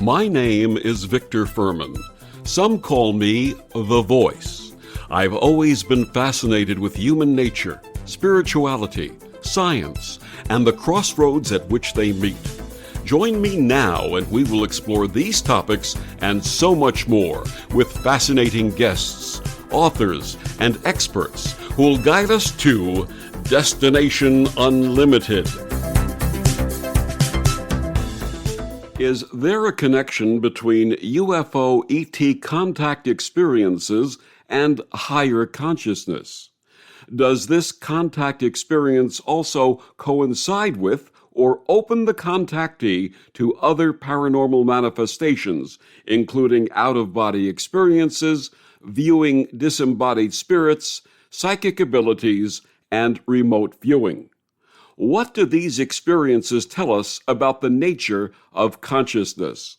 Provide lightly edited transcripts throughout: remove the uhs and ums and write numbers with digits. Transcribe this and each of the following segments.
My name is Victor Fuhrman. Some call me the Voice. I've always been fascinated with human nature, spirituality, science, and the crossroads at which they meet. Join me now and we will explore these topics and so much more with fascinating guests, authors, and experts who will guide us to Destination Unlimited. Is there a connection between UFO ET contact experiences and higher consciousness? Does this contact experience also coincide with or open the contactee to other paranormal manifestations, including out-of-body experiences, viewing disembodied spirits, psychic abilities, and remote viewing? What do these experiences tell us about the nature of consciousness?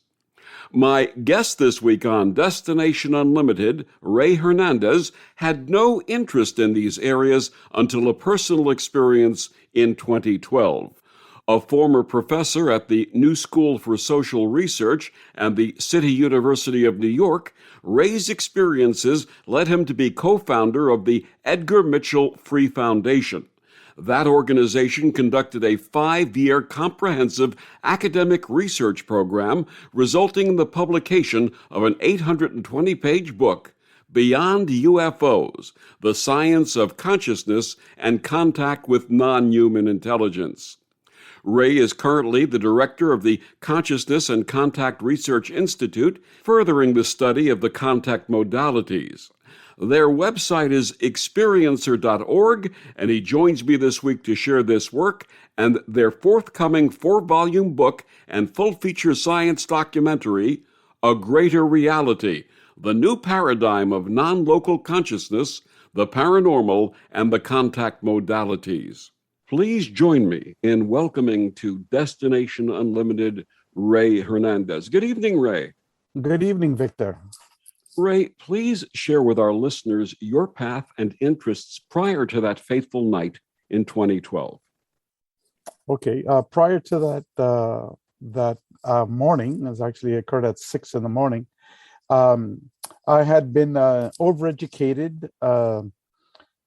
My guest this week on Destination Unlimited, Rey Hernandez, had no interest in these areas until a personal experience in 2012. A former professor at the New School for Social Research and the City University of New York, Rey's experiences led him to be co-founder of the Edgar Mitchell Free Foundation. That organization conducted a 5-year comprehensive academic research program, resulting in the publication of an 820-page book, Beyond UFOs, The Science of Consciousness and Contact with Non-Human Intelligence. Rey is currently the director of the Consciousness and Contact Research Institute, furthering the study of the contact modalities. Their website is experiencer.org, and he joins me this week to share this work and their forthcoming 4-volume book and full-feature science documentary, A Greater Reality, The New Paradigm of Non-Local Consciousness, the Paranormal, and the Contact Modalities. Please join me in welcoming to Destination Unlimited, Rey Hernandez. Good evening, Rey. Good evening, Victor. Rey, please share with our listeners your path and interests prior to that fateful night in 2012. Okay, prior to that morning, it actually occurred at 6 a.m. I had been overeducated,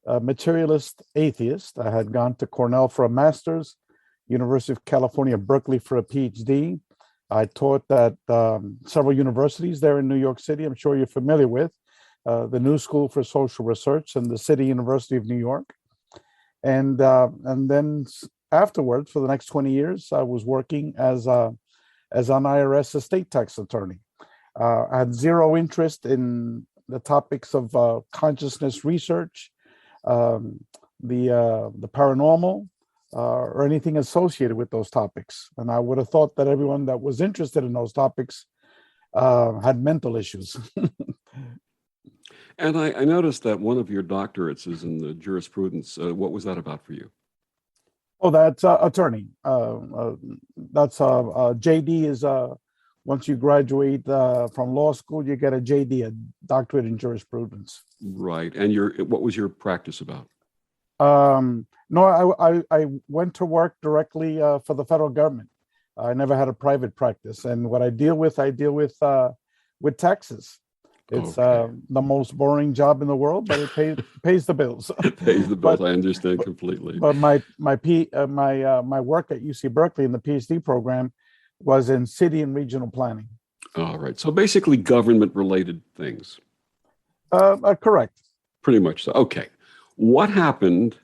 materialist atheist. I had gone to Cornell for a master's, University of California, Berkeley for a PhD. I taught at several universities there in New York City. I'm sure you're familiar with the New School for Social Research and the City University of New York. And then afterwards, for the next 20 years, I was working as an IRS estate tax attorney. I had zero interest in the topics of consciousness research, the paranormal, or anything associated with those topics. And I would have thought that everyone that was interested in those topics had mental issues. And I noticed that one of your doctorates is in the jurisprudence. What was that about for you? Oh, that's attorney. That's JD is once you graduate from law school, you get a JD, a doctorate in jurisprudence. Right. And what was your practice about? No, I went to work directly for the federal government. I never had a private practice, and what I deal with taxes. It's the most boring job in the world, but it pays the bills. It pays the bills. I understand completely. But my work at UC Berkeley in the PhD program was in city and regional planning. All right. So basically, government-related things. Correct. Pretty much so. Okay. What happened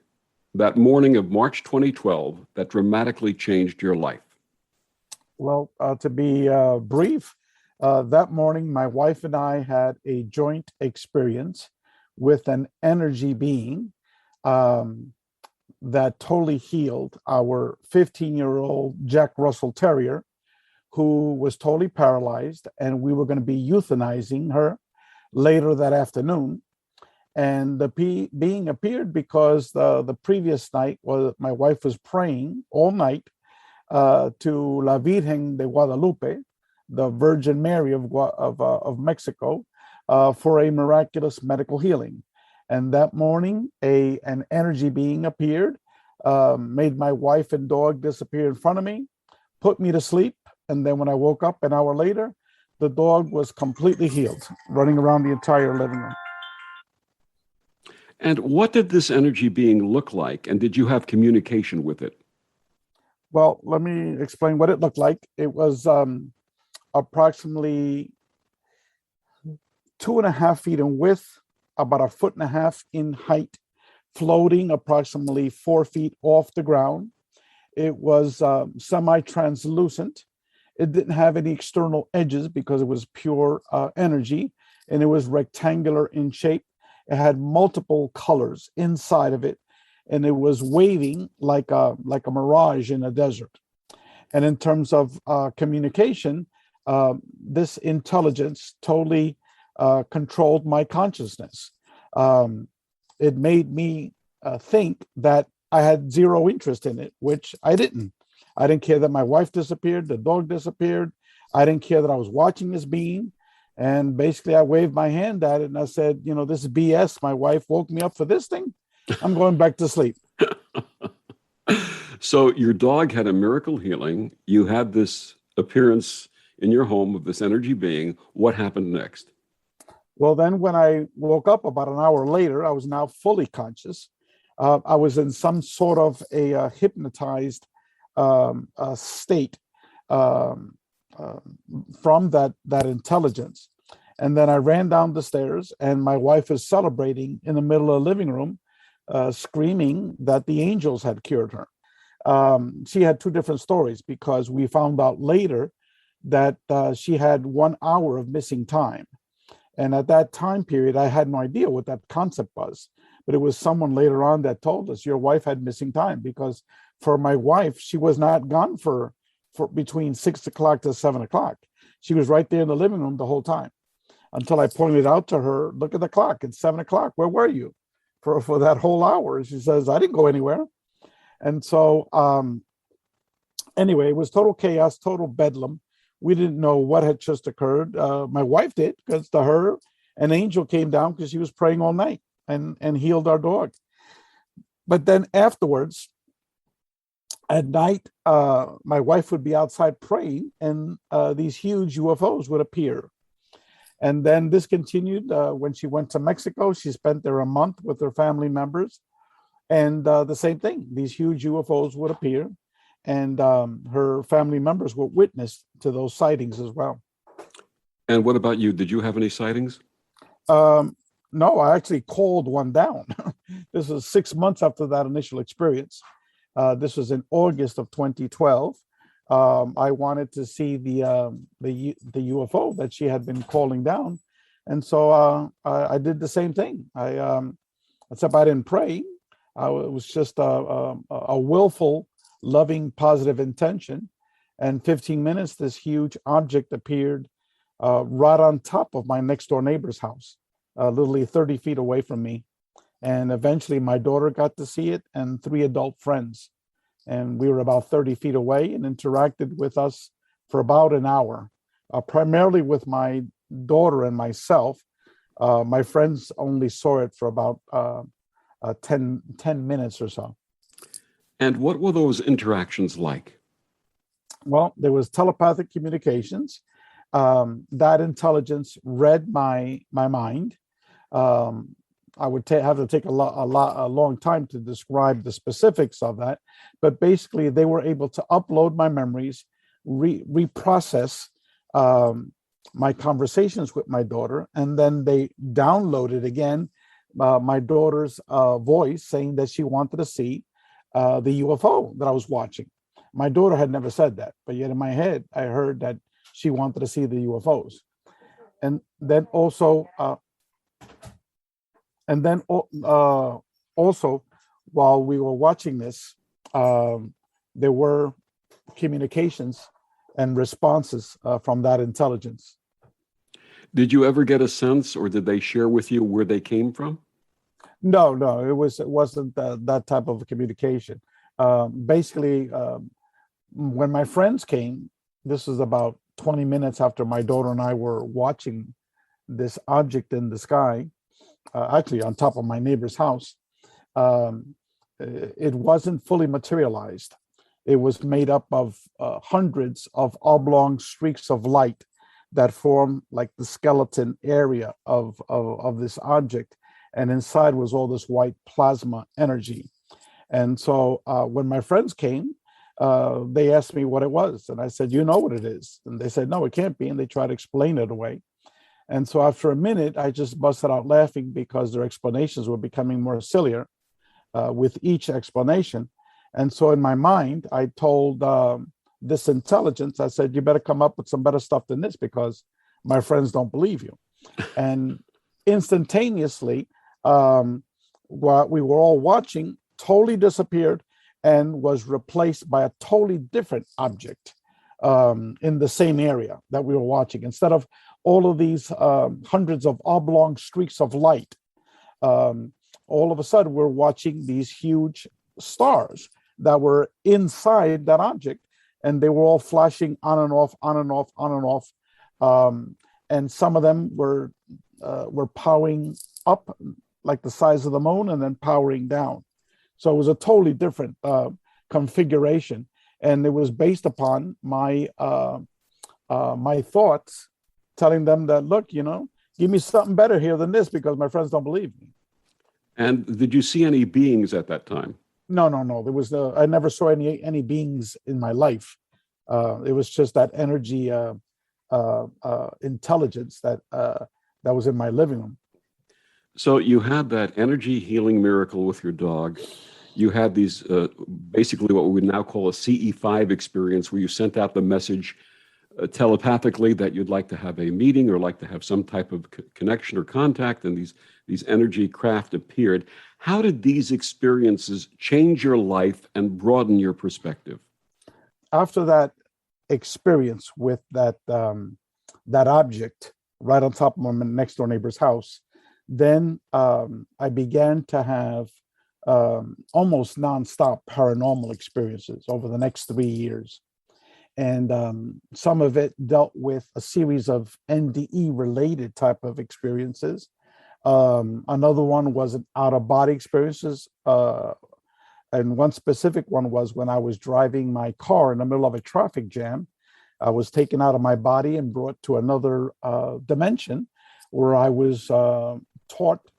that morning of March 2012 that dramatically changed your life? Well, to be brief, that morning, my wife and I had a joint experience with an energy being that totally healed our 15-year-old Jack Russell Terrier, who was totally paralyzed, and we were going to be euthanizing her later that afternoon. And the being appeared because the previous night my wife was praying all night to La Virgen de Guadalupe, the Virgin Mary of Mexico, for a miraculous medical healing. And that morning, an energy being appeared, made my wife and dog disappear in front of me, put me to sleep. And then when I woke up an hour later, The dog was completely healed, running around the entire living room. And what did this energy being look like? And did you have communication with it? Well, let me explain what it looked like. It was approximately 2.5 feet in width, about 1.5 feet in height, floating approximately 4 feet off the ground. It was semi-translucent. It didn't have any external edges because it was pure energy, and it was rectangular in shape. It had multiple colors inside of it, and it was waving like a mirage in a desert. And in terms of communication, this intelligence totally controlled my consciousness. It made me think that I had zero interest in it, which I didn't. I didn't care that my wife disappeared, the dog disappeared. I didn't care that I was watching this being. And basically, I waved my hand at it and I said, this is BS. My wife woke me up for this thing. I'm going back to sleep. So your dog had a miracle healing. You had this appearance in your home of this energy being. What happened next? Well, then when I woke up about an hour later, I was now fully conscious. I was in some sort of a hypnotized state from that intelligence. And then I ran down the stairs, and my wife is celebrating in the middle of the living room, screaming that the angels had cured her. She had two different stories, because we found out later that she had 1 hour of missing time. And at that time period, I had no idea what that concept was. But it was someone later on that told us, your wife had missing time, because for my wife, she was not gone for between 6 o'clock to 7 o'clock. She was right there in the living room the whole time, until I pointed out to her, look at the clock, it's 7 o'clock. Where were you for that whole hour? She says, I didn't go anywhere. And so anyway, it was total chaos, total bedlam. We didn't know what had just occurred. My wife did, because to her, an angel came down because she was praying all night and healed our dog. But then afterwards, at night, my wife would be outside praying, and these huge UFOs would appear. And then this continued when she went to Mexico. She spent there a month with her family members. And the same thing, these huge UFOs would appear, and her family members were witness to those sightings as well. And what about you? Did you have any sightings? No, I actually called one down. This was 6 months after that initial experience. This was in August of 2012. I wanted to see the UFO that she had been calling down, and so I did the same thing. Except I didn't pray. It was just a willful, loving, positive intention. And 15 minutes, this huge object appeared right on top of my next door neighbor's house, literally 30 feet away from me. And eventually my daughter got to see it, and 3 adult friends. And we were about 30 feet away, and interacted with us for about an hour, primarily with my daughter and myself. My friends only saw it for about 10 minutes or so. And what were those interactions like? Well, there was telepathic communications. That intelligence read my mind. I would have to take a long time to describe the specifics of that, but basically they were able to upload my memories, reprocess my conversations with my daughter, and then they downloaded again my daughter's voice saying that she wanted to see the UFO that I was watching. My daughter had never said that, but yet in my head, I heard that she wanted to see the UFOs. And then also, also, while we were watching this, there were communications and responses from that intelligence. Did you ever get a sense, or did they share with you where they came from? No, it wasn't that type of communication. Basically, when my friends came, this was about 20 minutes after my daughter and I were watching this object in the sky, actually on top of my neighbor's house. It wasn't fully materialized. It was made up of hundreds of oblong streaks of light that formed like the skeleton area of this object. And inside was all this white plasma energy. And so when my friends came, they asked me what it was. And I said, you know what it is. And they said, no, it can't be. And they tried to explain it away. And so after a minute, I just busted out laughing because their explanations were becoming more sillier with each explanation. And so in my mind, I told this intelligence, I said, you better come up with some better stuff than this because my friends don't believe you. And instantaneously, what we were all watching totally disappeared and was replaced by a totally different object in the same area that we were watching. Instead of all of these hundreds of oblong streaks of light, all of a sudden we're watching these huge stars that were inside that object, and they were all flashing on and off, on and off, on and off. And some of them were powering up like the size of the moon and then powering down. So it was a totally different configuration, and it was based upon my my thoughts, telling them that, look, give me something better here than this because my friends don't believe me. And did you see any beings at that time? No. There was I never saw any beings in my life. It was just that energy intelligence that was in my living room. So you had that energy healing miracle with your dog. You had these basically what we would now call a CE5 experience, where you sent out the message telepathically that you'd like to have a meeting or like to have some type of connection or contact, and these energy craft appeared. How did these experiences change your life and broaden your perspective? After that experience with that object right on top of my next door neighbor's house, then I began to have almost nonstop paranormal experiences over the next 3 years. And some of it dealt with a series of NDE related type of experiences. Another one was an out-of-body experiences. And one specific one was when I was driving my car in the middle of a traffic jam. I was taken out of my body and brought to another dimension where I was taught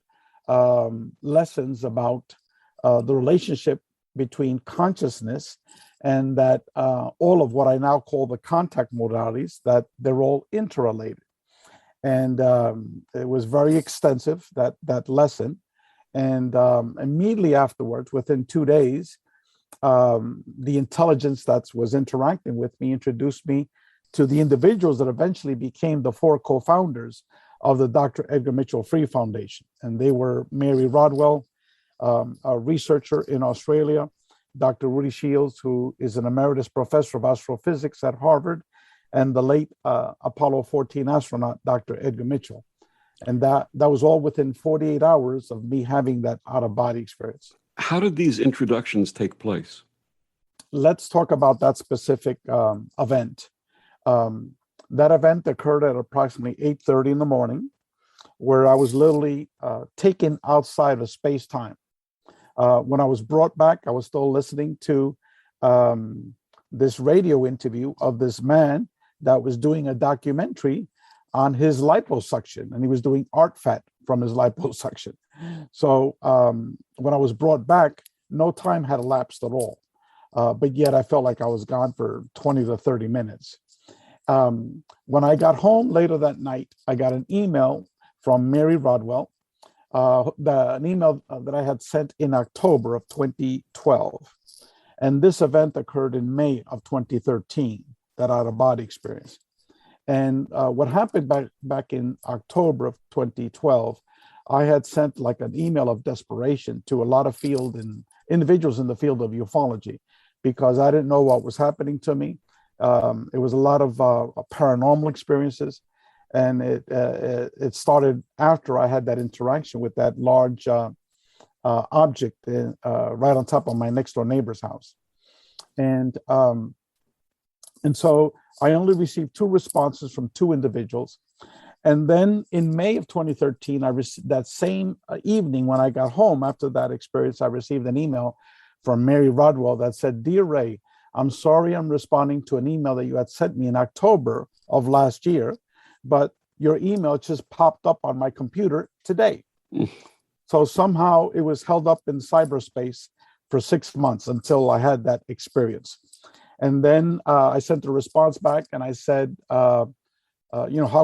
lessons about the relationship between consciousness and that all of what I now call the contact modalities, that they're all interrelated. And it was very extensive, that lesson. And immediately afterwards, within 2 days, the intelligence that was interacting with me introduced me to the individuals that eventually became the 4 co-founders of the Dr. Edgar Mitchell Free Foundation. And they were Mary Rodwell, a researcher in Australia, Dr. Rudy Shields, who is an emeritus professor of astrophysics at Harvard, and the late Apollo 14 astronaut, Dr. Edgar Mitchell. And that was all within 48 hours of me having that out-of-body experience. How did these introductions take place? Let's talk about that specific event. That event occurred at approximately 8:30 in the morning, where I was literally taken outside of space-time. When I was brought back, I was still listening to this radio interview of this man that was doing a documentary on his liposuction, and he was doing art fat from his liposuction. So when I was brought back, no time had elapsed at all, but yet I felt like I was gone for 20 to 30 minutes. When I got home later that night, I got an email from Mary Rodwell, an email that I had sent in October of 2012. And this event occurred in May of 2013, that out-of-body experience. And what happened back in October of 2012, I had sent like an email of desperation to a lot of individuals in the field of ufology, because I didn't know what was happening to me. It was a lot of paranormal experiences. And it started after I had that interaction with that large object right on top of my next door neighbor's house. And so I only received 2 responses from 2 individuals. And then in May of 2013, I received that same evening when I got home after that experience, I received an email from Mary Rodwell that said, "Dear Ray, I'm sorry I'm responding to an email that you had sent me in October of last year. but your email just popped up on my computer today. So somehow it was held up in cyberspace for 6 months until I had that experience. And then I sent a response back and I said, how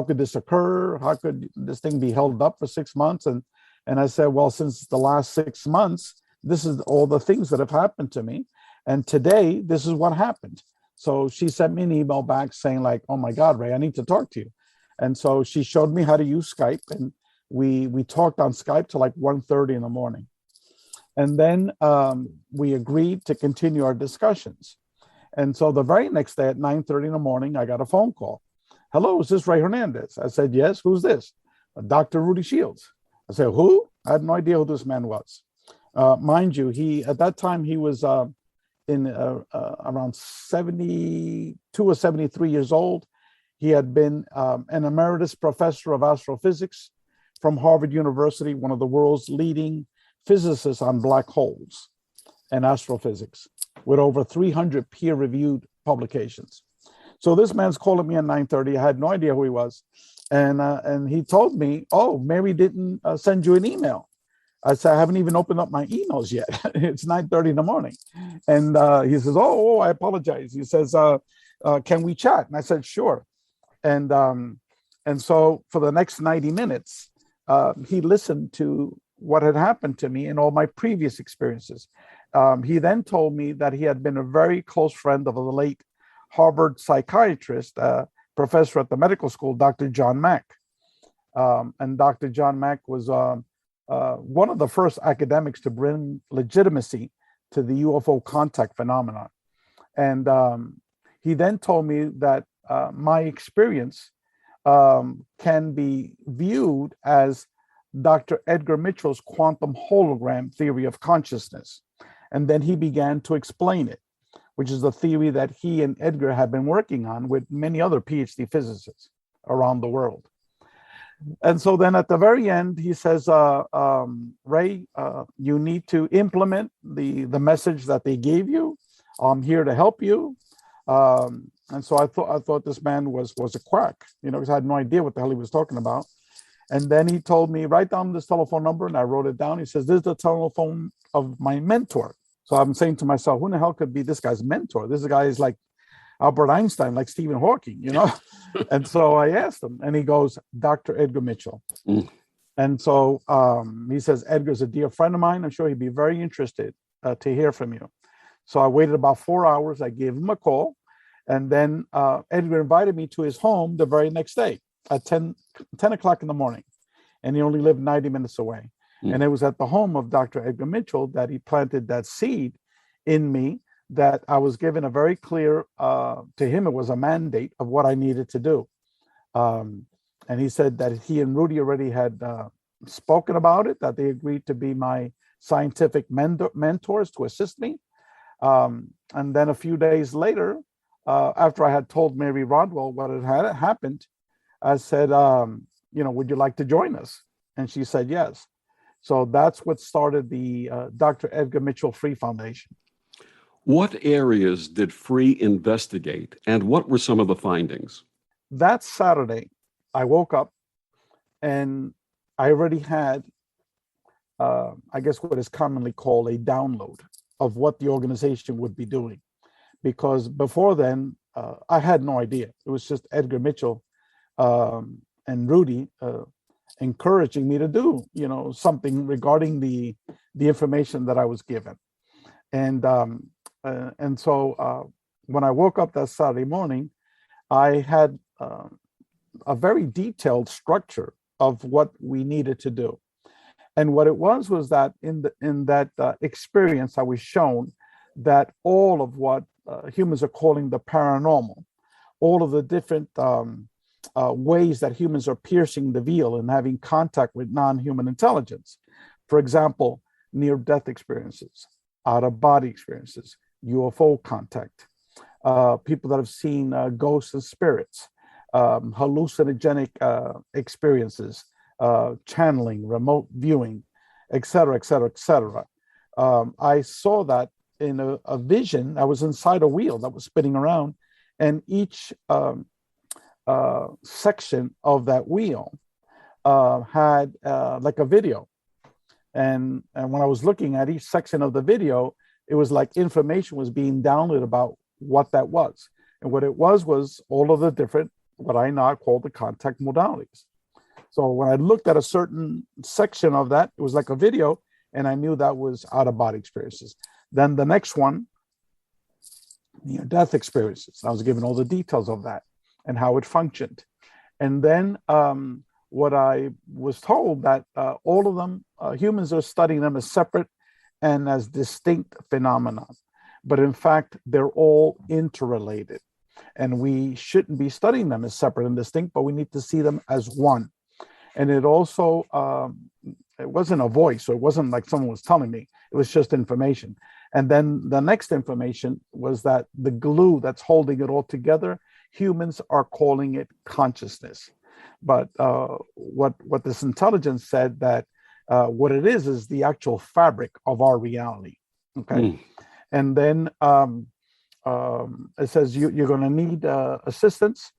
could this occur? How could this thing be held up for 6 months? And I said, well, since the last 6 months, this is all the things that have happened to me. And today, this is what happened. So she sent me an email back saying like, oh my God, Ray, I need to talk to you. And so she showed me how to use Skype, and we talked on Skype till like 1:30 in the morning. And then we agreed to continue our discussions. And so the very next day at 9:30 in the morning, I got a phone call. Hello, is this Rey Hernandez? I said, yes, who's this? Dr. Rudy Shields. I said, who? I had no idea who this man was. Mind you, at that time, he was in around 72 or 73 years old. He had been an emeritus professor of astrophysics from Harvard University, one of the world's leading physicists on black holes and astrophysics, with over 300 peer-reviewed publications. So this man's calling me at 9:30. I had no idea who he was. And he told me, oh, Mary didn't send you an email. I said, I haven't even opened up my emails yet. It's 9:30 in the morning. And he says, oh, I apologize. He says, can we chat? And I said, sure. And so for the next 90 minutes, he listened to what had happened to me in all my previous experiences. He then told me that he had been a very close friend of the late Harvard psychiatrist, professor at the medical school, Dr. John Mack. And Dr. John Mack was one of the first academics to bring legitimacy to the UFO contact phenomenon. And he then told me that my experience can be viewed as Dr. Edgar Mitchell's quantum hologram theory of consciousness. And then he began to explain it, which is the theory that he and Edgar have been working on with many other PhD physicists around the world. And so then at the very end, he says, Ray, you need to implement the message that they gave you. I'm here to help you. And so I thought this man was a quack, because I had no idea what the hell he was talking about. And then he told me, write down this telephone number, and I wrote it down. He says, this is the telephone of my mentor. So I'm saying to myself, who in the hell could be this guy's mentor? This guy is like Albert Einstein, like Stephen Hawking, And so I asked him, and he goes, Dr. Edgar Mitchell. And so he says, Edgar's a dear friend of mine. I'm sure he'd be very interested to hear from you. So I waited about 4 hours. I gave him a call. And then Edgar invited me to his home the very next day at 10 o'clock in the morning. And he only lived 90 minutes away. And it was at the home of Dr. Edgar Mitchell that he planted that seed in me, that I was given a very clear, to him, it was a mandate of what I needed to do. And he said that he and Rudy already had spoken about it, that they agreed to be my scientific mentors to assist me. And then a few days later, after I had told Mary Rodwell what had happened, I said, would you like to join us? And she said, yes. So that's what started the Dr. Edgar Mitchell Free Foundation. What areas did Free investigate, and what were some of the findings? That Saturday, I woke up and I already had, I guess what is commonly called a download of what the organization would be doing. Because before then, I had no idea. It was just Edgar Mitchell and Rudy encouraging me to do, something regarding the information that I was given. And so when I woke up that Saturday morning, I had a very detailed structure of what we needed to do. And what it was that in that experience, I was shown that all of what humans are calling the paranormal, all of the different ways that humans are piercing the veil and having contact with non-human intelligence. For example, near-death experiences, out-of-body experiences, UFO contact, people that have seen ghosts and spirits, hallucinogenic experiences, channeling, remote viewing, et cetera, et cetera, et cetera. I saw that in a vision. I was inside a wheel that was spinning around, and each section of that wheel had like a video. And when I was looking at each section of the video, it was like information was being downloaded about what that was. And what it was all of the different, what I now call the contact modalities. So when I looked at a certain section of that, it was like a video, and I knew that was out-of-body experiences. Then the next one, near-death experiences. I was given all the details of that and how it functioned. And then what I was told that all of them, humans are studying them as separate and as distinct phenomena. But in fact, they're all interrelated. And we shouldn't be studying them as separate and distinct, but we need to see them as one. And it also, it wasn't a voice, so it wasn't like someone was telling me, it was just information. And then the next information was that the glue that's holding it all together, humans are calling it consciousness. But what this intelligence said that what it is the actual fabric of our reality. Okay. And then it says you're going to need assistance.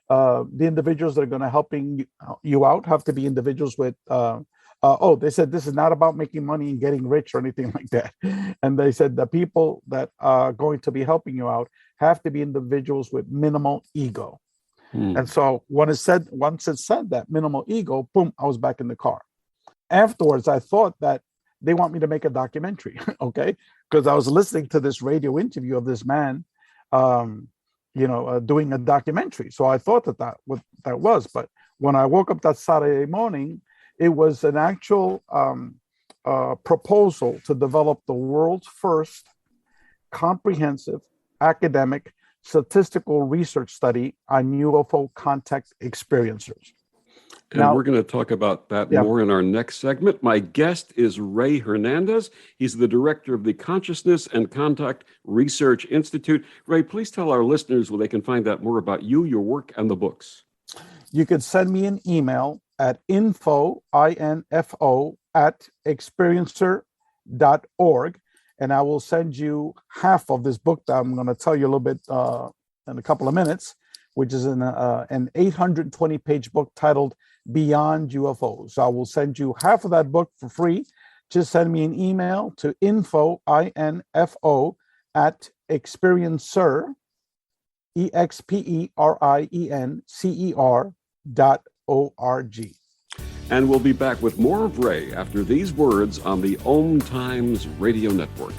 The individuals that are going to helping you out have to be individuals with they said this is not about making money and getting rich or anything like that. And they said the people that are going to be helping you out have to be individuals with minimal ego. And so once it said that minimal ego, boom, I was back in the car. Afterwards, I thought that they want me to make a documentary, okay? Because I was listening to this radio interview of this man, doing a documentary. So I thought that what that was. But when I woke up that Saturday morning, it was an actual proposal to develop the world's first comprehensive academic statistical research study on UFO contact experiencers. And now, we're going to talk about that more in our next segment. My guest is Rey Hernandez. He's the director of the Consciousness and Contact Research Institute. Rey, please tell our listeners where they can find out more about you, your work, and the books. You could send me an email at info, I-N-F-O, @experiencer.org. And I will send you half of this book that I'm going to tell you a little bit in a couple of minutes, which is an 820-page book titled Beyond UFOs. So I will send you half of that book for free. Just send me an email to info, I-N-F-O, @experiencer, experiencer.org. And we'll be back with more of Rey after these words on the OMTimes Radio Network.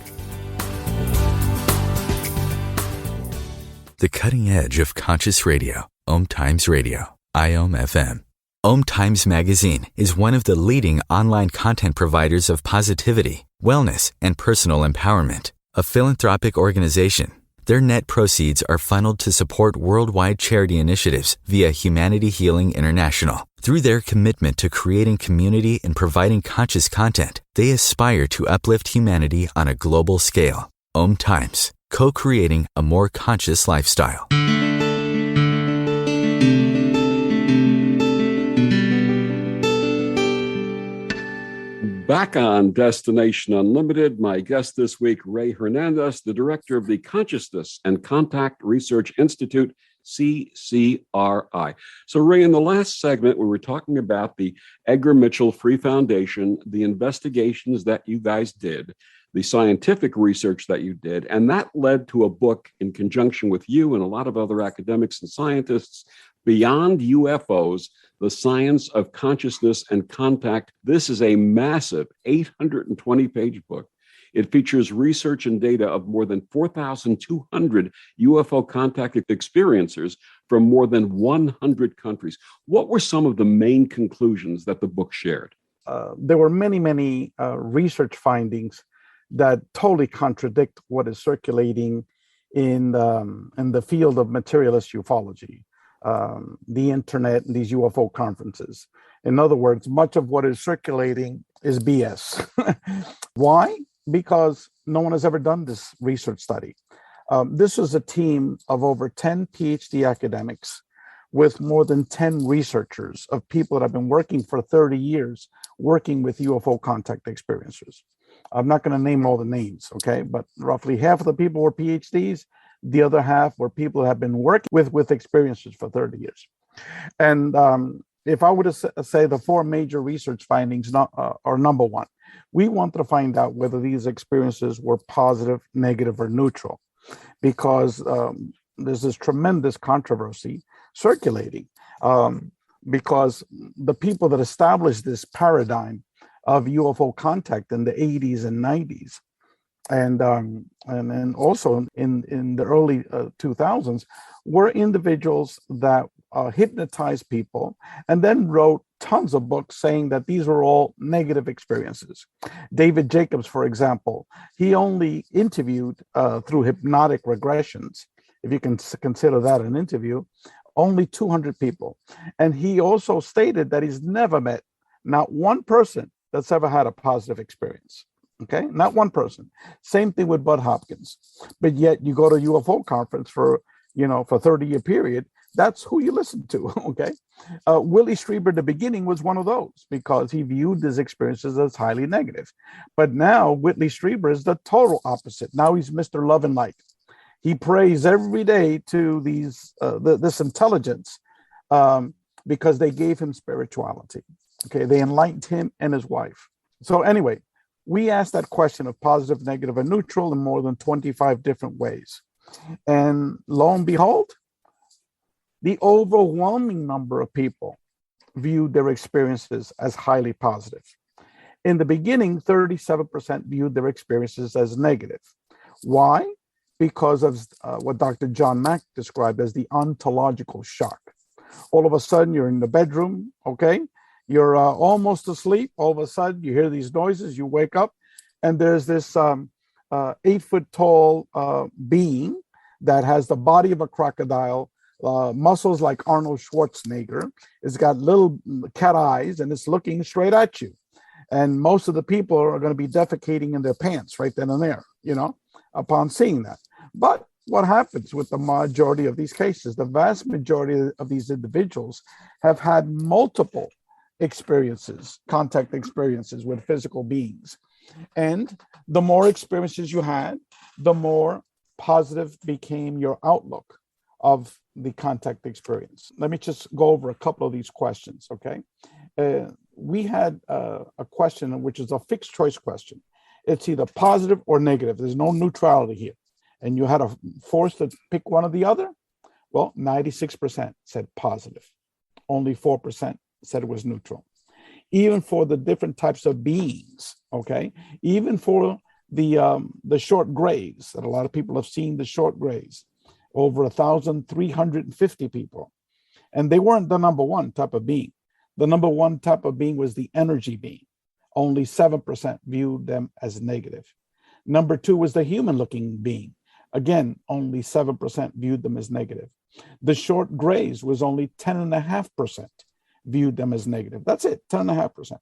The cutting edge of conscious radio, OMTimes Radio, IOM-FM. OMTimes Magazine is one of the leading online content providers of positivity, wellness, and personal empowerment. A philanthropic organization, their net proceeds are funneled to support worldwide charity initiatives via Humanity Healing International. Through their commitment to creating community and providing conscious content, they aspire to uplift humanity on a global scale. OMTimes, co-creating a more conscious lifestyle. Back on Destination Unlimited, my guest this week, Rey Hernandez, the director of the Consciousness and Contact Research Institute, CCRI. So, Rey, in the last segment, we were talking about the Edgar Mitchell Free Foundation, the investigations that you guys did, the scientific research that you did, and that led to a book in conjunction with you and a lot of other academics and scientists, Beyond UFOs, The Science of Consciousness and Contact. This is a massive 820-page book. It features research and data of more than 4,200 UFO contact experiencers from more than 100 countries. What were some of the main conclusions that the book shared? There were many research findings that totally contradict what is circulating in the field of materialist ufology, the internet, and these UFO conferences. In other words, much of what is circulating is BS. Why? Because no one has ever done this research study. This was a team of over 10 PhD academics with more than 10 researchers of people that have been working for 30 years working with UFO contact experiencers. I'm not going to name all the names, okay? But roughly half of the people were PhDs. The other half were people that have been working with experiencers for 30 years. And if I were to say the four major research findings are number one, we wanted to find out whether these experiences were positive, negative, or neutral, because there's this tremendous controversy circulating, because the people that established this paradigm of UFO contact in the 80s and 90s, and then also in the early 2000s, were individuals that hypnotized people and then wrote tons of books saying that these were all negative experiences. David Jacobs, for example, he only interviewed through hypnotic regressions, if you can consider that an interview, only 200 people. And he also stated that he's never met not one person that's ever had a positive experience. Okay, not one person. Same thing with Bud Hopkins. But yet you go to a UFO conference for 30-year period, that's who you listen to, okay? Willie Strieber, in the beginning, was one of those because he viewed his experiences as highly negative. But now Whitley Strieber is the total opposite. Now he's Mr. Love and Light. He prays every day to this intelligence because they gave him spirituality. Okay, they enlightened him and his wife. So anyway, we asked that question of positive, negative, and neutral in more than 25 different ways. And lo and behold, the overwhelming number of people viewed their experiences as highly positive. In the beginning, 37% viewed their experiences as negative. Why? Because of what Dr. John Mack described as the ontological shock. All of a sudden, you're in the bedroom, okay? You're almost asleep. All of a sudden, you hear these noises. You wake up, and there's this 8-foot-tall being that has the body of a crocodile, muscles like Arnold Schwarzenegger. It's got little cat eyes, and it's looking straight at you. And most of the people are going to be defecating in their pants right then and there, upon seeing that. But what happens with the majority of these cases? The vast majority of these individuals have had multiple experiences, contact experiences with physical beings. And the more experiences you had, the more positive became your outlook of the contact experience. Let me just go over a couple of these questions, okay? We had a question which is a fixed choice question. It's either positive or negative. There's no neutrality here. And you had a force to pick one or the other. Well, 96% said positive. Only 4% said it was neutral. Even for the different types of beings, okay? Even for the short grays, that a lot of people have seen the short grays, over 1,350 people. And they weren't the number one type of being. The number one type of being was the energy being. Only 7% viewed them as negative. Number two was the human-looking being. Again, only 7% viewed them as negative. The short grays was only 10.5% viewed them as negative. That's it, 10.5%.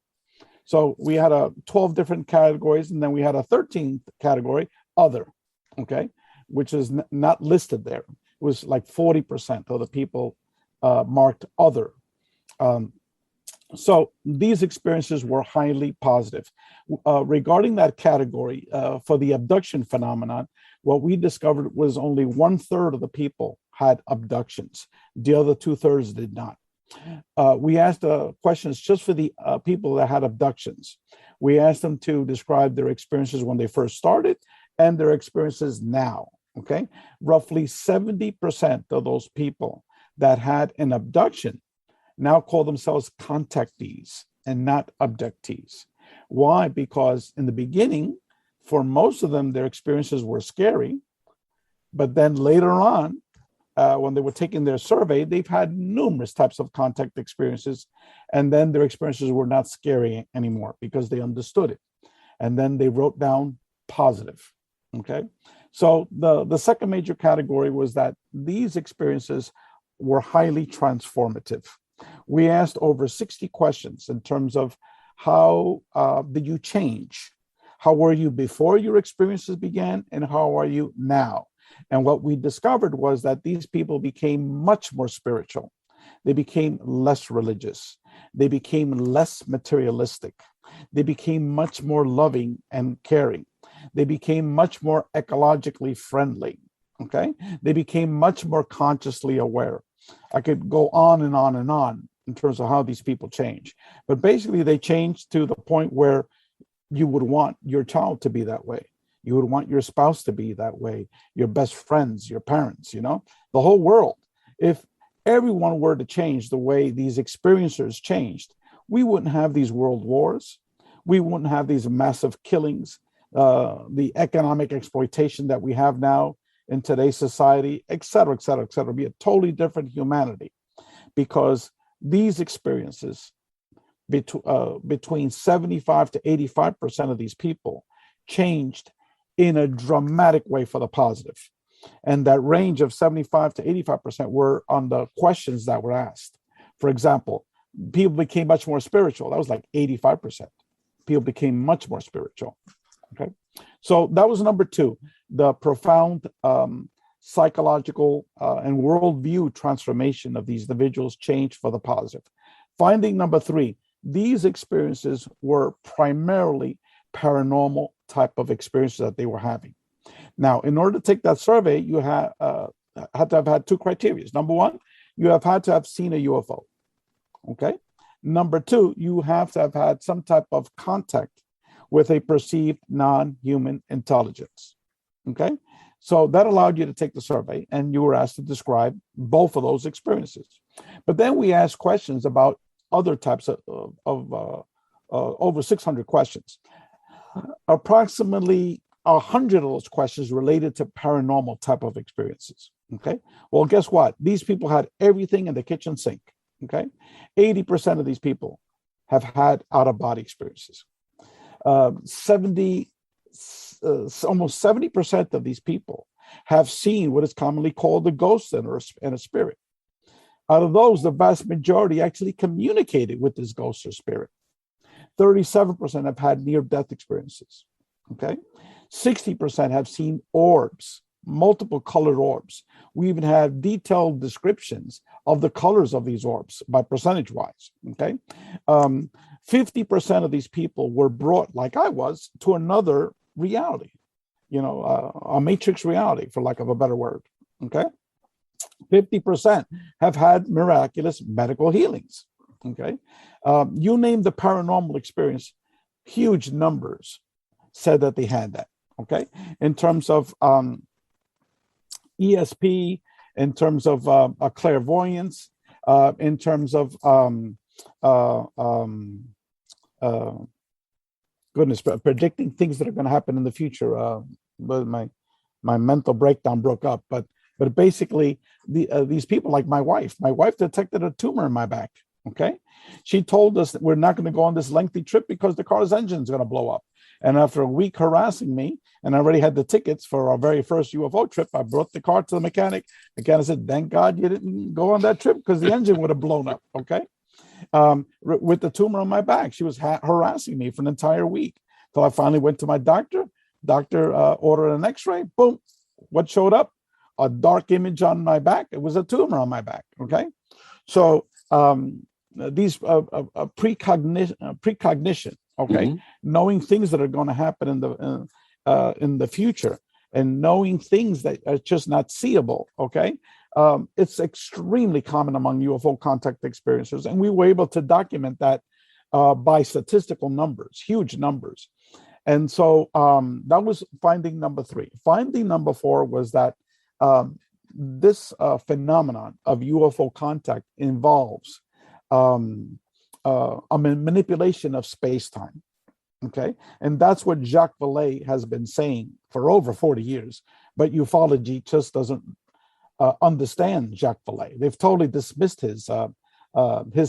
So we had 12 different categories, and then we had a 13th category, other, okay, which is not listed there. It was like 40% of the people marked other. So these experiences were highly positive. Regarding that category, for the abduction phenomenon, what we discovered was only 1/3 of the people had abductions. The other 2/3 did not. We asked questions just for the people that had abductions. We asked them to describe their experiences when they first started and their experiences now, okay? Roughly 70% of those people that had an abduction now call themselves contactees and not abductees. Why? Because in the beginning, for most of them, their experiences were scary. But then later on, when they were taking their survey, they've had numerous types of contact experiences. And then their experiences were not scary anymore because they understood it. And then they wrote down positive. Okay. So the second major category was that these experiences were highly transformative. We asked over 60 questions in terms of how did you change? How were you before your experiences began, and how are you now? And what we discovered was that these people became much more spiritual. They became less religious. They became less materialistic. They became much more loving and caring. They became much more ecologically friendly. Okay? They became much more consciously aware. I could go on and on and on in terms of how these people change. But basically, they change to the point where you would want your child to be that way. You would want your spouse to be that way, your best friends, your parents, the whole world. If everyone were to change the way these experiencers changed, we wouldn't have these world wars. We wouldn't have these massive killings, the economic exploitation that we have now in today's society, et cetera, et cetera, et cetera. It'd be a totally different humanity, because these experiences, between 75 to 85% of these people changed in a dramatic way for the positive. And that range of 75 to 85% were on the questions that were asked. For example, people became much more spiritual. That was like 85%. People became much more spiritual. Okay. So that was number two, the profound psychological and worldview transformation of these individuals changed for the positive. Finding number three, these experiences were primarily paranormal type of experiences that they were having. Now, in order to take that survey, you had to have had two criteria. Number one, you have had to have seen a UFO. Okay. Number two, you have to have had some type of contact with a perceived non-human intelligence. Okay. So that allowed you to take the survey, and you were asked to describe both of those experiences. But then we asked questions about other types of over 600 questions. Approximately 100 of those questions related to paranormal type of experiences. Okay. Well, guess what? These people had everything in the kitchen sink. Okay. 80% of these people have had out-of-body experiences. Almost 70% of these people have seen what is commonly called a ghost and a spirit. Out of those, the vast majority actually communicated with this ghost or spirit. 37% have had near-death experiences. Okay. 60% have seen orbs, multiple colored orbs. We even have detailed descriptions of the colors of these orbs by percentage-wise. Okay. 50% of these people were brought, like I was, to another reality, a matrix reality, for lack of a better word. Okay. 50% have had miraculous medical healings. Okay. You name the paranormal experience, huge numbers said that they had that. Okay. In terms of ESP, in terms of a clairvoyance, in terms of predicting things that are going to happen in the future. But my mental breakdown broke up. But basically, these people, like my wife detected a tumor in my back. Okay, she told us that we're not going to go on this lengthy trip because the car's engine is going to blow up. And after a week harassing me, and I already had the tickets for our very first UFO trip, I brought the car to the mechanic. The mechanic said, "Thank God you didn't go on that trip, because the engine would have blown up." Okay. With the tumor on my back, she was harassing me for an entire week. So I finally went to my doctor. Doctor ordered an X-ray. Boom. What showed up? A dark image on my back. It was a tumor on my back. Okay. So these precognition. Okay. Mm-hmm. Knowing things that are going to happen in the future, and knowing things that are just not seeable. Okay. It's extremely common among UFO contact experiencers, and we were able to document that by statistical numbers, huge numbers. And so that was finding number three. Finding number four was that this phenomenon of UFO contact involves a manipulation of space-time. Okay, and that's what Jacques Vallée has been saying for over 40 years, but ufology just doesn't understand Jacques Vallée. They've totally dismissed his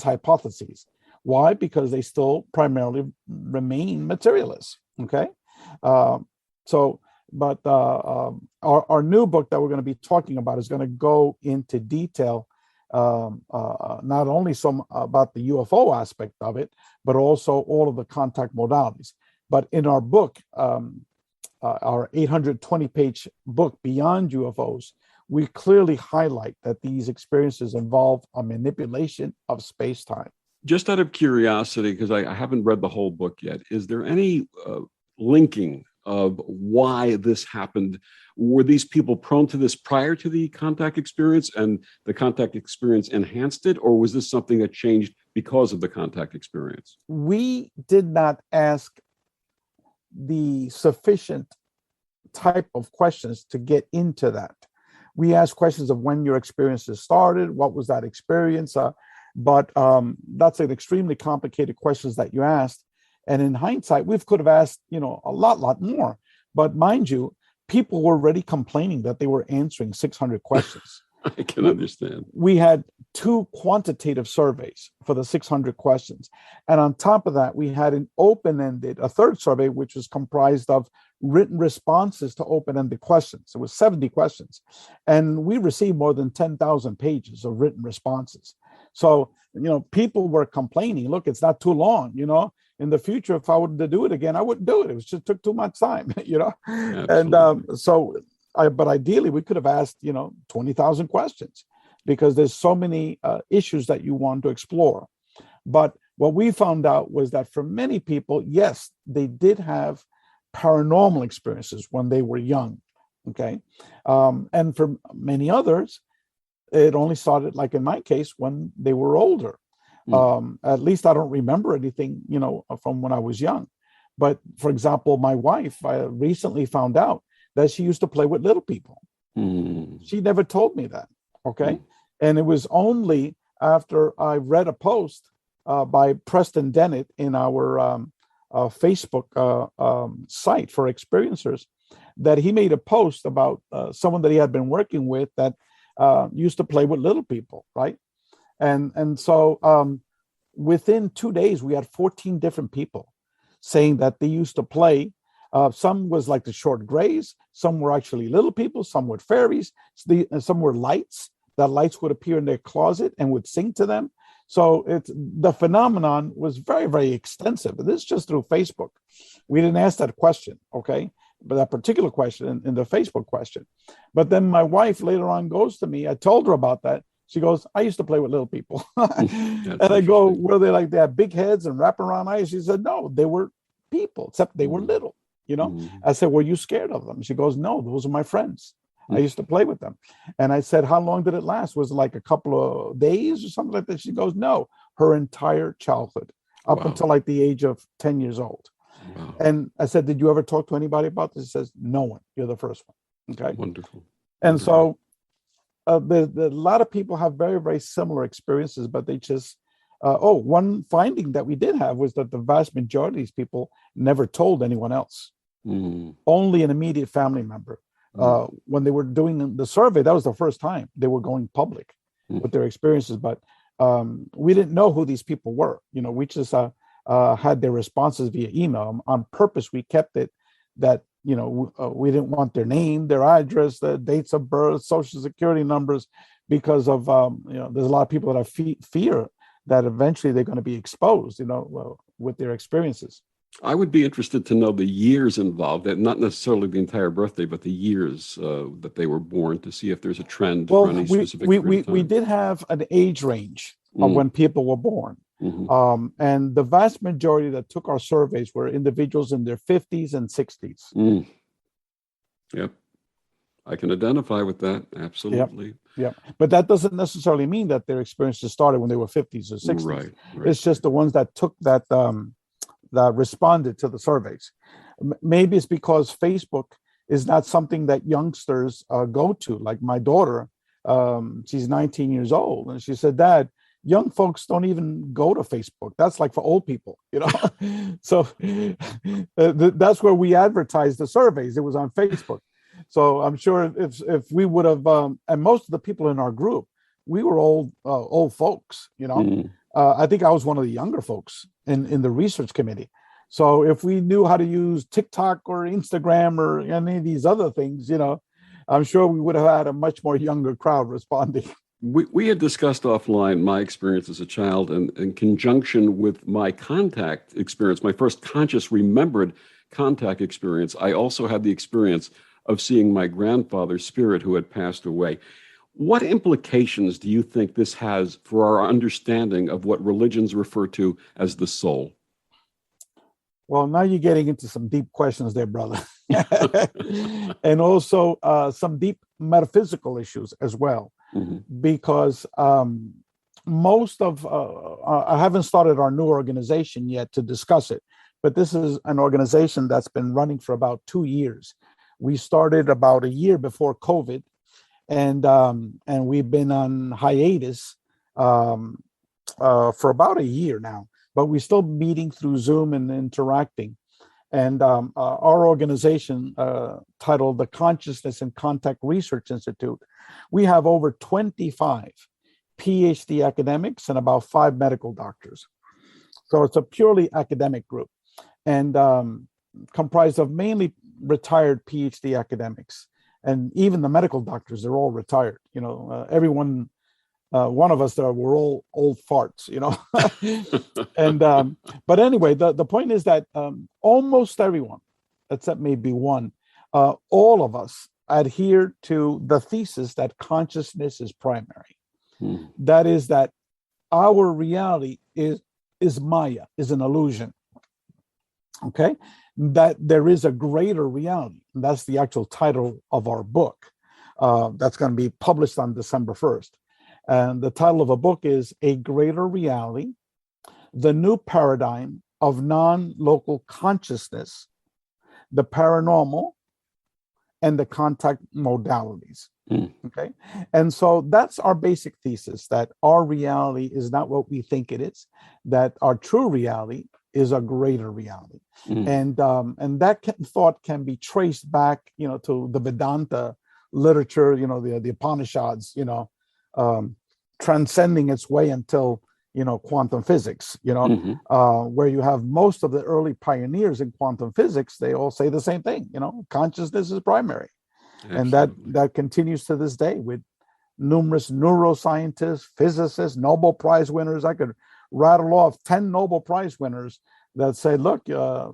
hypotheses. Why? Because they still primarily remain materialists. Okay, our new book that we're going to be talking about is going to go into detail, not only some about the UFO aspect of it, but also all of the contact modalities. But in our book, our 820-page book, Beyond UFOs, we clearly highlight that these experiences involve a manipulation of space-time. Just out of curiosity, because I haven't read the whole book yet, is there any linking of why this happened? Were these people prone to this prior to the contact experience and the contact experience enhanced it, or was this something that changed because of the contact experience? We did not ask the sufficient type of questions to get into that. We asked questions of when your experiences started, what was that experience, but that's an extremely complicated questions that you asked. And in hindsight, we could have asked, a lot more. But mind you, people were already complaining that they were answering 600 questions. I can understand. We had 2 quantitative surveys for the 600 questions. And on top of that, we had a third survey, which was comprised of written responses to open-ended questions. It was 70 questions. And we received more than 10,000 pages of written responses. So, people were complaining, look, it's not too long, in the future, if I were to do it again, I wouldn't do it. It just took too much time, Absolutely. And but ideally, we could have asked, 20,000 questions because there's so many issues that you want to explore. But what we found out was that for many people, yes, they did have paranormal experiences when they were young, okay? And for many others, it only started, like in my case, when they were older. At least I don't remember anything, from when I was young. But for example, my wife, I recently found out that she used to play with little people. She never told me that. Okay. And it was only after I read a post by Preston Dennett in our Facebook site for experiencers that he made a post about someone that he had been working with that used to play with little people. Right. And so within 2 days, we had 14 different people saying that they used to play. Some was like the short grays. Some were actually little people. Some were fairies. Some were lights. That lights would appear in their closet and would sing to them. So the phenomenon was very, very extensive. And this is just through Facebook. We didn't ask that question, okay? But that particular question in the Facebook question. But then my wife later on goes to me. I told her about that. She goes, I used to play with little people. And I go, were they like they had big heads and wraparound eyes? She said, no, they were people, except they were little, I said, were you scared of them? She goes, no, those are my friends. I used to play with them. And I said, how long did it last? Was it like a couple of days or something like that? She goes, no, her entire childhood, up until like the age of 10 years old. Wow. And I said, did you ever talk to anybody about this? She says, no one. You're the first one. Okay. Wonderful. And so a lot of people have very, very similar experiences, but they just, one finding that we did have was that the vast majority of these people never told anyone else, only an immediate family member. When they were doing the survey, that was the first time they were going public with their experiences, but we didn't know who these people were. We just had their responses via email. On purpose, we kept it that we didn't want their name, their address, the dates of birth, social security numbers, because of, there's a lot of people that have fear that eventually they're going to be exposed, with their experiences. I would be interested to know the years involved, that not necessarily the entire birthday, but the years that they were born, to see if there's a trend for any specific period of time. We did have an age range of when people were born. And the vast majority that took our surveys were individuals in their 50s and 60s. Yep. I can identify with that. Absolutely. Yep. But that doesn't necessarily mean that their experiences started when they were 50s or 60s. Right. It's just the ones that took that, that responded to the surveys. Maybe it's because Facebook is not something that youngsters go to. Like my daughter, she's 19 years old. And she said, Dad, young folks don't even go to Facebook. That's like for old people, So that's where we advertised the surveys. It was on Facebook. So I'm sure if we would have, and most of the people in our group, we were old folks, I think I was one of the younger folks in the research committee. So if we knew how to use TikTok or Instagram or any of these other things, I'm sure we would have had a much more younger crowd responding. We had discussed offline my experience as a child, and in conjunction with my contact experience, my first conscious remembered contact experience, I also had the experience of seeing my grandfather's spirit who had passed away. What implications do you think this has for our understanding of what religions refer to as the soul? Well, now you're getting into some deep questions there, brother. And also some deep metaphysical issues as well, because most of, I haven't started our new organization yet to discuss it, but this is an organization that's been running for about 2 years. We started about a year before COVID, and we've been on hiatus for about a year now, but we're still meeting through Zoom and interacting. And our organization, titled the Consciousness and Contact Research Institute, we have over 25 PhD academics and about 5 medical doctors. So it's a purely academic group, and comprised of mainly retired PhD academics. And even the medical doctors, they're all retired. You know, everyone, one of us, we're all old farts, you know. And but anyway, the point is that almost everyone, except maybe one, all of us adhere to the thesis that consciousness is primary. That is, that our reality is Maya, is an illusion. Okay, that there is a greater reality. And that's the actual title of our book. That's going to be published on December 1st. And the title of a book is A Greater Reality, the New Paradigm of Non-Local Consciousness, the Paranormal, and the Contact Modalities. Okay. And so that's our basic thesis, that our reality is not what we think it is, that our true reality is a greater reality. And that thought can be traced back, you know, to the Vedanta literature, you know, the Upanishads, you know, transcending its way until, you know, quantum physics, you know, where you have most of the early pioneers in quantum physics, they all say the same thing, you know, consciousness is primary. Absolutely. And that continues to this day with numerous neuroscientists, physicists, Nobel Prize winners. I could rattle off 10 Nobel Prize winners that say, look,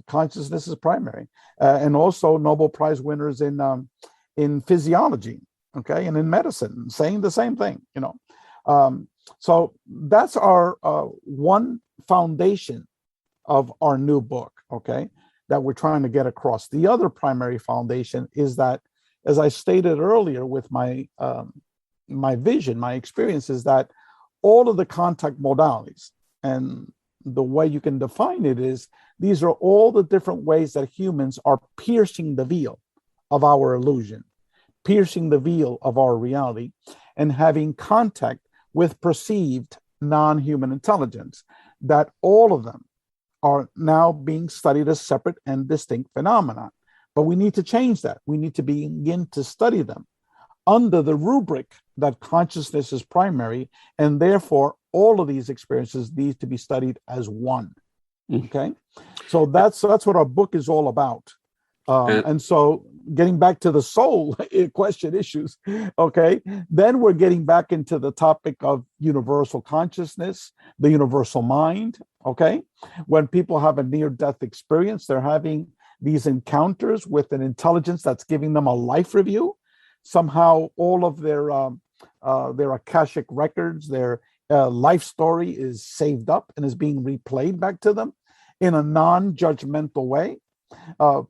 consciousness is primary. And also Nobel Prize winners in physiology, okay, and in medicine, saying the same thing, you know. So that's our one foundation of our new book, okay, that we're trying to get across. The other primary foundation is that, as I stated earlier with my my vision, my experience, is that all of the contact modalities, and the way you can define it is, these are all the different ways that humans are piercing the veil of our illusion, piercing the veil of our reality, and having contact with perceived non-human intelligence, that all of them are now being studied as separate and distinct phenomena. But we need to change that. We need to begin to study them under the rubric that consciousness is primary, and therefore all of these experiences need to be studied as one. Okay, so that's what our book is all about. And so, getting back to the soul question issues, okay, then we're getting back into the topic of universal consciousness, the universal mind. Okay, when people have a near-death experience, they're having these encounters with an intelligence that's giving them a life review. Somehow all of their Akashic records, their life story is saved up and is being replayed back to them in a non-judgmental way.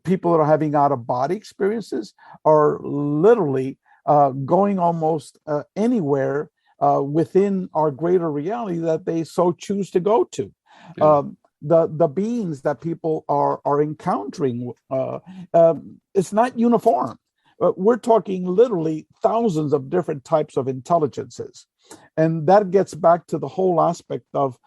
People that are having out-of-body experiences are literally going almost anywhere within our greater reality that they so choose to go to. Yeah. The beings that people are encountering, it's not uniform. We're talking literally thousands of different types of intelligences, and that gets back to the whole aspect of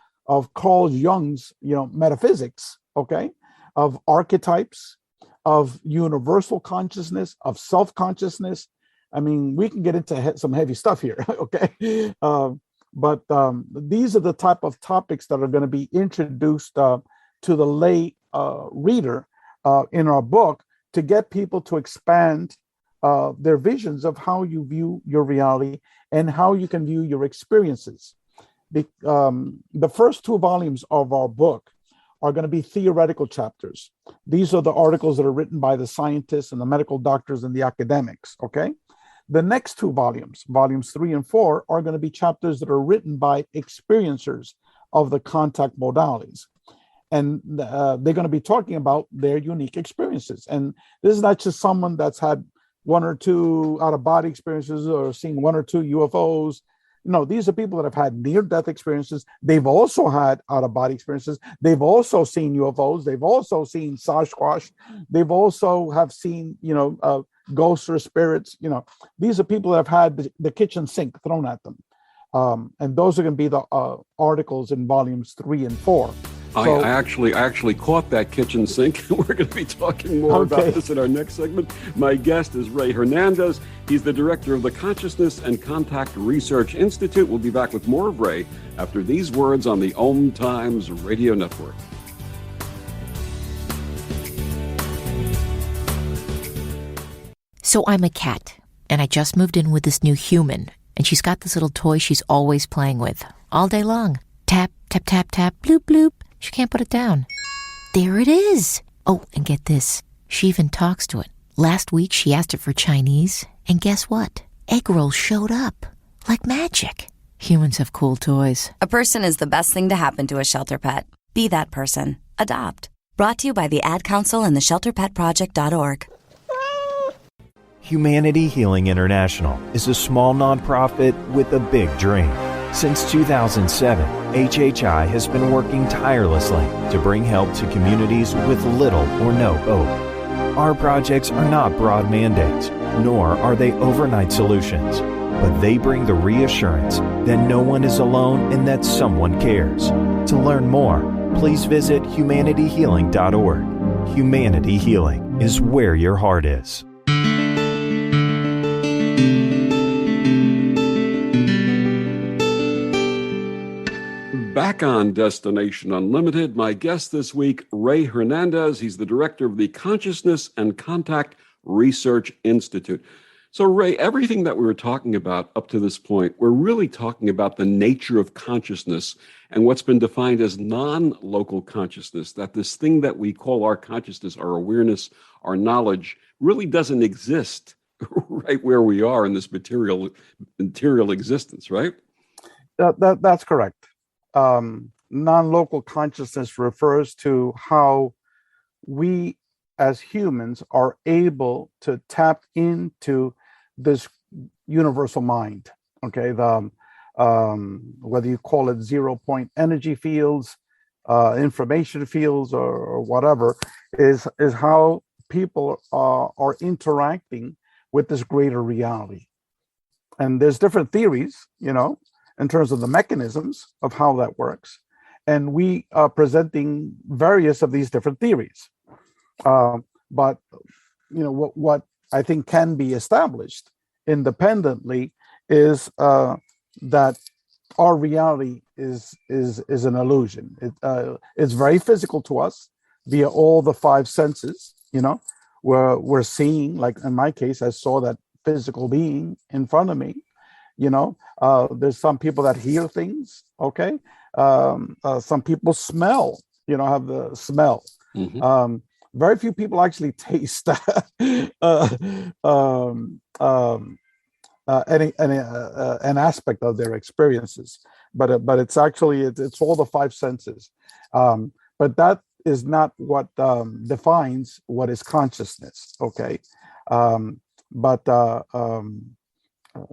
Carl Jung's, you know, metaphysics, okay, of archetypes, of universal consciousness, of self-consciousness. I mean, we can get into some heavy stuff here, okay. But these are the type of topics that are going to be introduced to the lay reader in our book, to get people to expand their visions of how you view your reality and how you can view your experiences. The first 2 volumes of our book are going to be theoretical chapters. These are the articles that are written by the scientists and the medical doctors and the academics, okay? The next 2 volumes, volumes 3 and 4, are going to be chapters that are written by experiencers of the contact modalities. and they're going to be talking about their unique experiences. And this is not just someone that's had one or two out-of-body experiences or seen one or two UFOs. No, these are people that have had near-death experiences. They've also had out-of-body experiences. They've also seen UFOs. They've also seen Sasquatch. They've also have seen, ghosts or spirits. These are people that have had the kitchen sink thrown at them. And those are going to be the articles in volumes 3 and 4. So, I actually caught that kitchen sink. We're going to be talking more about this in our next segment. My guest is Rey Hernandez. He's the director of the Consciousness and Contact Research Institute. We'll be back with more of Rey after these words on the OMTimes Radio Network. So I'm a cat, and I just moved in with this new human, and she's got this little toy she's always playing with, all day long. Tap, tap, tap, tap, bloop, bloop. She can't put it down. There it is. Oh, and get this. She even talks to it. Last week, she asked it for Chinese, and guess what? Egg rolls showed up. Like magic. Humans have cool toys. A person is the best thing to happen to a shelter pet. Be that person. Adopt. Brought to you by the Ad Council and the ShelterPetProject.org. Humanity Healing International is a small nonprofit with a big dream. Since 2007, HHI has been working tirelessly to bring help to communities with little or no hope. Our projects are not broad mandates, nor are they overnight solutions, but they bring the reassurance that no one is alone and that someone cares. To learn more, please visit humanityhealing.org. Humanity Healing is where your heart is. Back on Destination Unlimited, my guest this week, Rey Hernandez. He's the director of the Consciousness and Contact Research Institute. So, Rey, everything that we were talking about up to this point, we're really talking about the nature of consciousness and what's been defined as non-local consciousness, that this thing that we call our consciousness, our awareness, our knowledge, really doesn't exist right where we are in this material existence, right? That's correct. Non-local consciousness refers to how we as humans are able to tap into this universal mind. Okay, whether you call it 0-point energy fields, information fields, or whatever, is how people are interacting with this greater reality. And there's different theories, in terms of the mechanisms of how that works. And we are presenting various of these different theories. But what I think can be established independently is that our reality is an illusion. It's very physical to us via all the 5 senses. We're seeing, like in my case, I saw that physical being in front of me. There's some people that hear things. Okay. Some people smell, have the smell. Mm-hmm. Very few people actually taste an aspect of their experiences, but it's actually, it's all the 5 senses. But that is not what defines what is consciousness. Okay.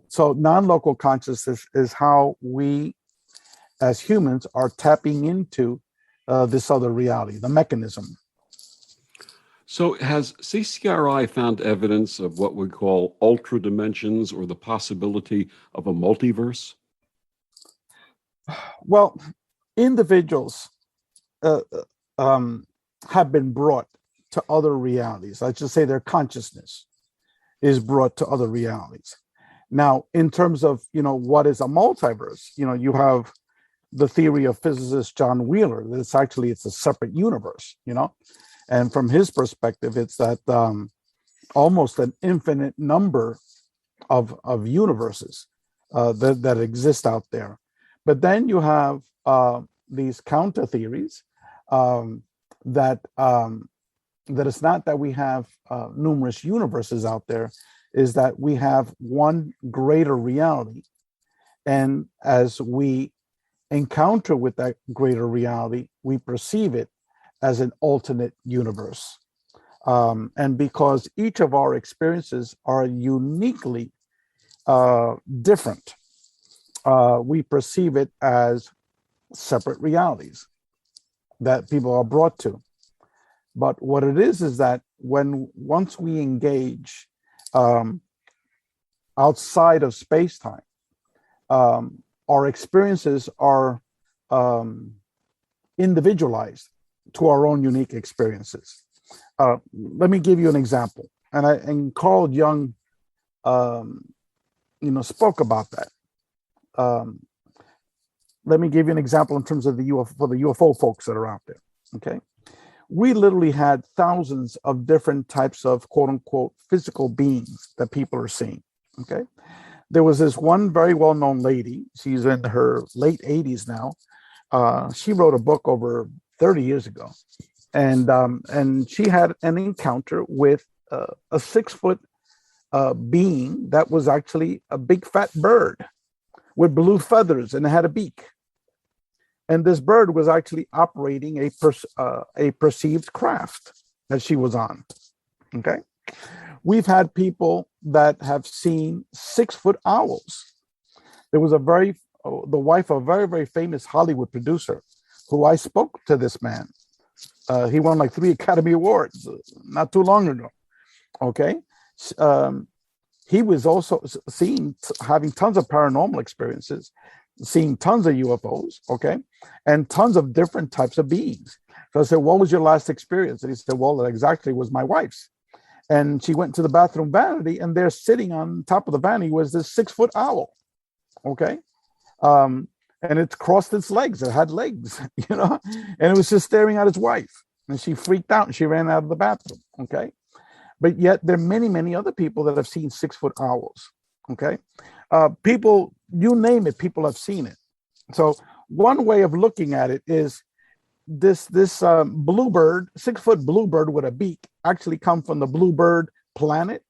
So non-local consciousness is how we as humans are tapping into this other reality, the mechanism. So has CCRI found evidence of what we call ultra dimensions or the possibility of a multiverse? Well, individuals have been brought to other realities. I should say their consciousness is brought to other realities. Now, in terms of, what is a multiverse, you have the theory of physicist John Wheeler, that it's a separate universe, and from his perspective, it's that almost an infinite number of universes that exist out there. But then you have these counter theories that it's not that we have numerous universes out there, is that we have one greater reality. And as we encounter with that greater reality, we perceive it as an alternate universe. And because each of our experiences are uniquely different, we perceive it as separate realities that people are brought to. But what it is that once we engage outside of space-time, our experiences are individualized to our own unique experiences. Let me give you an example. And Carl Jung, spoke about that. Let me give you an example in terms of the UFO, for the UFO folks that are out there. Okay, we literally had thousands of different types of quote unquote physical beings that people are seeing. Okay, there was this one very well known lady. She's in her late 80s now. She wrote a book over 30 years ago, and she had an encounter with a 6-foot being that was actually a big fat bird with blue feathers and it had a beak. And this bird was actually operating a perceived craft that she was on. Okay, we've had people that have seen 6-foot owls. There was the wife of a very, very famous Hollywood producer who I spoke to this man. He won like 3 Academy Awards not too long ago. Okay. He was also having tons of paranormal experiences, seeing tons of UFOs, okay, and tons of different types of beings. So I said, what was your last experience? And he said, well, that exactly was my wife's. And she went to the bathroom vanity, and there sitting on top of the vanity was this 6-foot owl, okay? And it crossed its legs. It had legs, and it was just staring at his wife. And she freaked out and she ran out of the bathroom, okay? But yet there are many, many other people that have seen 6-foot owls, okay? People, you name it, people have seen it. So one way of looking at it is this bluebird, 6-foot bluebird with a beak, actually come from the bluebird planet.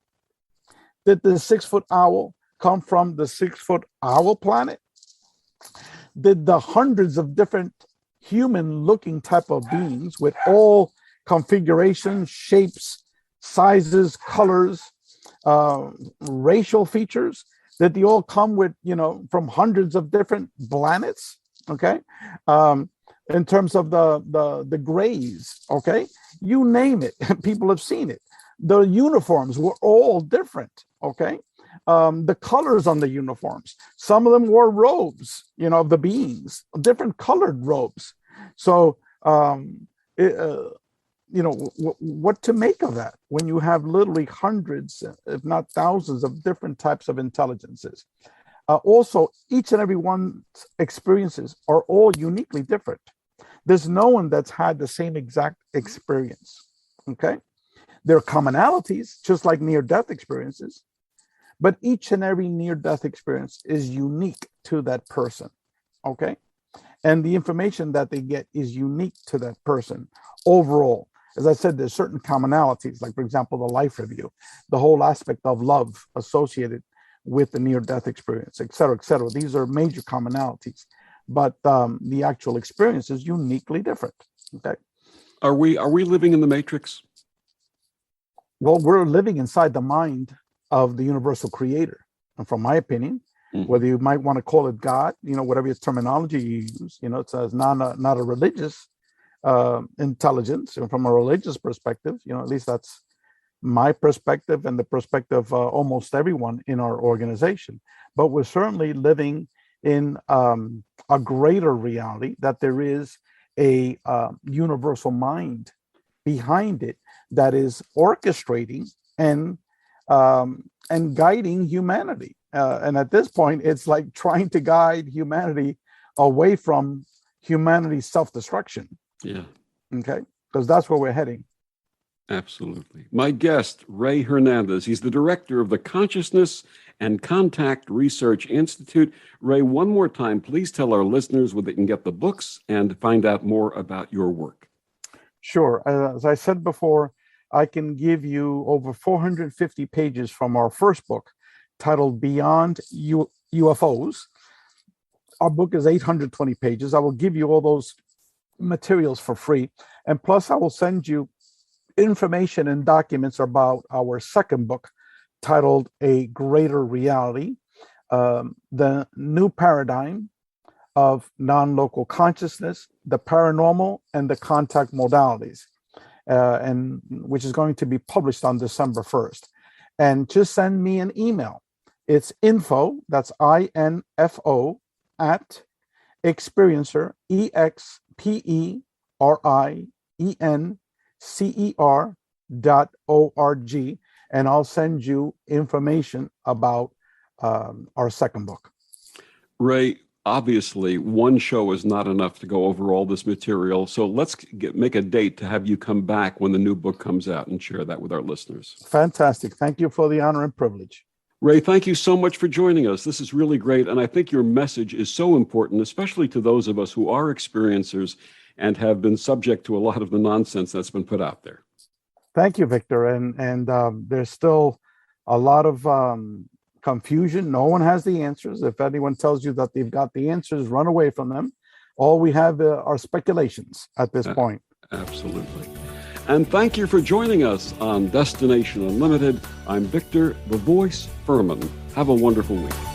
Did the 6-foot owl come from the 6-foot owl planet? Did the hundreds of different human-looking type of beings with all configurations, shapes, sizes, colors, racial features, that they all come with, from hundreds of different planets, okay? In terms of the grays, okay? You name it, people have seen it. The uniforms were all different, okay? The colors on the uniforms, some of them wore robes, of the beings, different colored robes. So, what to make of that when you have literally hundreds, if not thousands, of different types of intelligences. Also, each and every one's experiences are all uniquely different. There's no one that's had the same exact experience, okay? There are commonalities, just like near-death experiences, but each and every near-death experience is unique to that person, okay? And the information that they get is unique to that person overall. As I said, there's certain commonalities, like, for example, the life review, the whole aspect of love associated with the near-death experience, et cetera, et cetera. These are major commonalities, but the actual experience is uniquely different, okay? Are we living in the Matrix? Well, we're living inside the mind of the universal creator. And from my opinion, whether you might want to call it God, whatever your terminology you use, it's not a religious intelligence. From a religious perspective, at least that's my perspective and the perspective of almost everyone in our organization. But we're certainly living in a greater reality, that there is a universal mind behind it that is orchestrating and guiding humanity. And at this point, it's like trying to guide humanity away from humanity's self-destruction. Yeah. Okay. Because that's where we're heading. Absolutely. My guest, Rey Hernandez, he's the director of the Consciousness and Contact Research Institute. Rey, one more time, please tell our listeners where they can get the books and find out more about your work. Sure. As I said before, I can give you over 450 pages from our first book, titled Beyond UFOs. Our book is 820 pages. I will give you all those materials for free. And plus, I will send you information and documents about our second book titled A Greater Reality, the new paradigm of non-local consciousness, the paranormal, and the contact modalities, and which is going to be published on December 1st. And just send me an email. It's info, that's INFO, at experiencer, EXPERIENCER.org, and I'll send you information about our second book. Ray, obviously, one show is not enough to go over all this material, so let's make a date to have you come back when the new book comes out and share that with our listeners. Fantastic. Thank you for the honor and privilege. Ray, thank you so much for joining us. This is really great, and I think your message is so important, especially to those of us who are experiencers and have been subject to a lot of the nonsense that's been put out there. Thank you, Victor. And there's still a lot of confusion. No one has the answers. If anyone tells you that they've got the answers, run away from them. All we have are speculations at this point. Absolutely. And thank you for joining us on Destination Unlimited. I'm Victor, the Voice Fuhrman. Have a wonderful week.